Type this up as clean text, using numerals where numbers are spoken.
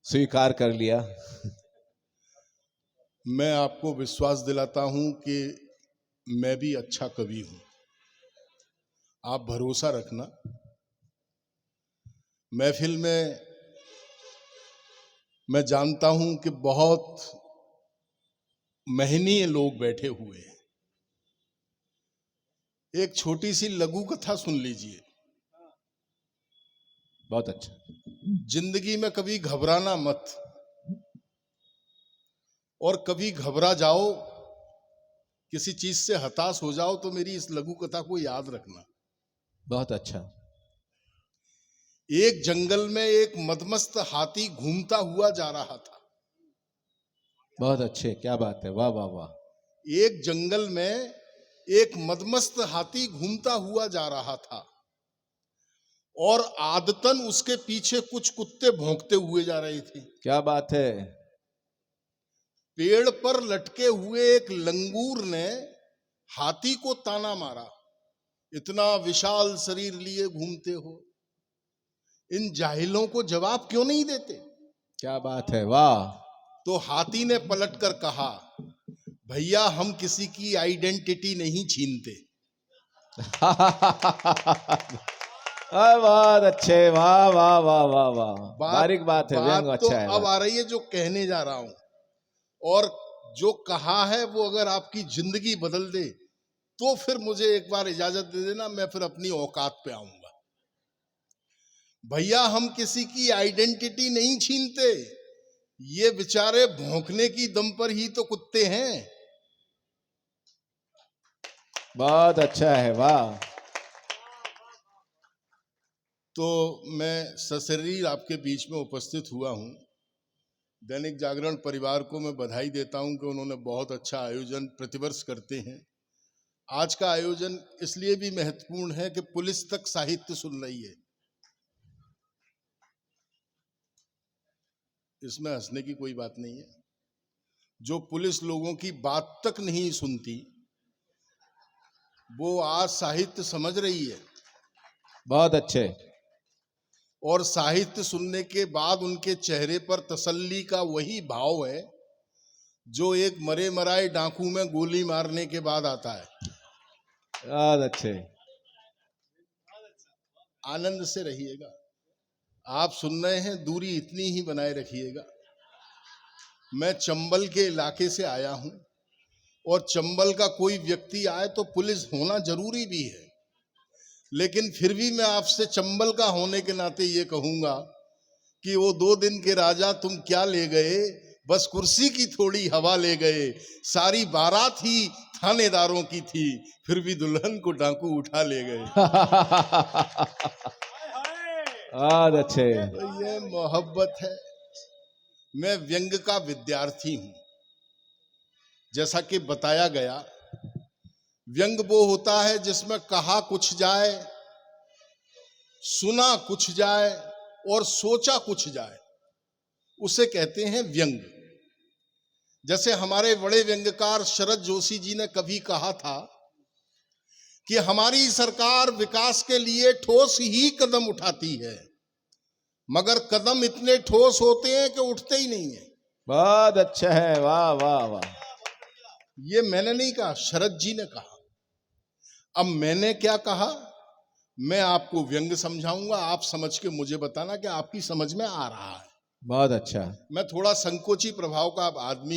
स्वीकार कर लिया। मैं आपको विश्वास दिलाता हूं कि मैं भी अच्छा कवि हूं, आप भरोसा रखना। महफिल में मैं जानता हूं कि बहुत महनीय लोग बैठे हुए हैं। एक छोटी सी लघु कथा सुन लीजिए। बहुत अच्छा। जिंदगी में कभी घबराना मत, और कभी घबरा जाओ, किसी चीज से हताश हो जाओ तो मेरी इस लघु कथा को याद रखना। बहुत अच्छा। एक जंगल में एक मदमस्त हाथी घूमता हुआ जा रहा था। बहुत अच्छे, क्या बात है, वाह वाह वाह। एक जंगल में एक मदमस्त हाथी घूमता हुआ जा रहा था, और आदतन उसके पीछे कुछ कुत्ते भौंकते हुए जा रहे थे। क्या बात है। पेड़ पर लटके हुए एक लंगूर ने हाथी को ताना मारा, इतना विशाल शरीर लिए घूमते हो, इन जाहिलों को जवाब क्यों नहीं देते? क्या बात है, वाह। तो हाथी ने पलटकर कहा, भैया हम किसी की आइडेंटिटी नहीं छीनते। बहुत अच्छे, वाह वाह वाह वाह वाह। बारीक बात है, व्यंग तो अच्छा है। अब आ रही है जो कहने जा रहा हूं, और जो कहा है वो अगर आपकी जिंदगी बदल दे तो फिर मुझे एक बार इजाजत दे देना, मैं फिर अपनी औकात पे आऊंगा। भैया हम किसी की आइडेंटिटी नहीं छीनते, ये बेचारे भौंकने की दम पर ही तो कुत्ते हैं। बहुत अच्छा है, वाह। तो मैं सशरीर आपके बीच में उपस्थित हुआ हूं। दैनिक जागरण परिवार को मैं बधाई देता हूं कि उन्होंने बहुत अच्छा आयोजन प्रतिवर्ष करते हैं। आज का आयोजन इसलिए भी महत्वपूर्ण है कि पुलिस तक साहित्य सुन रही है। इसमें हंसने की कोई बात नहीं है। जो पुलिस लोगों की बात तक नहीं सुनती वो आज साहित्य समझ रही है। बहुत अच्छे। और साहित्य सुनने के बाद उनके चेहरे पर तसल्ली का वही भाव है जो एक मरे मराए डाकू में गोली मारने के बाद आता है। बहुत अच्छे। आनंद से रहिएगा। आप सुन रहे हैं, दूरी इतनी ही बनाए रखिएगा। मैं चंबल के इलाके से आया हूं, और चंबल का कोई व्यक्ति आए तो पुलिस होना जरूरी भी है, लेकिन फिर भी मैं आपसे चंबल का होने के नाते ये कहूंगा कि वो 2 दिन के राजा तुम क्या ले गए, बस कुर्सी की थोड़ी हवा ले गए। सारी बारात ही थानेदारों की थी, फिर भी दुल्हन को डाकू उठा ले गए। बहुत अच्छे। तो ये मोहब्बत है। मैं व्यंग का विद्यार्थी हूं। जैसा कि बताया गया, व्यंग वो होता है जिसमें कहा कुछ जाए, सुना कुछ जाए और सोचा कुछ जाए, उसे कहते हैं व्यंग। जैसे हमारे बड़े व्यंग्यकार शरद जोशी जी ने कभी कहा था कि हमारी सरकार विकास के लिए ठोस ही कदम उठाती है, मगर कदम इतने ठोस होते हैं कि उठते ही नहीं है। बहुत अच्छा है, वाह वाह वाह। ये मैंने नहीं कहा, शरद जी ने कहा। अब मैंने क्या कहा, मैं आपको व्यंग समझाऊंगा, आप समझ के मुझे बताना कि आपकी समझ में आ रहा है। बहुत अच्छा। मैं थोड़ा संकोची प्रभाव का आदमी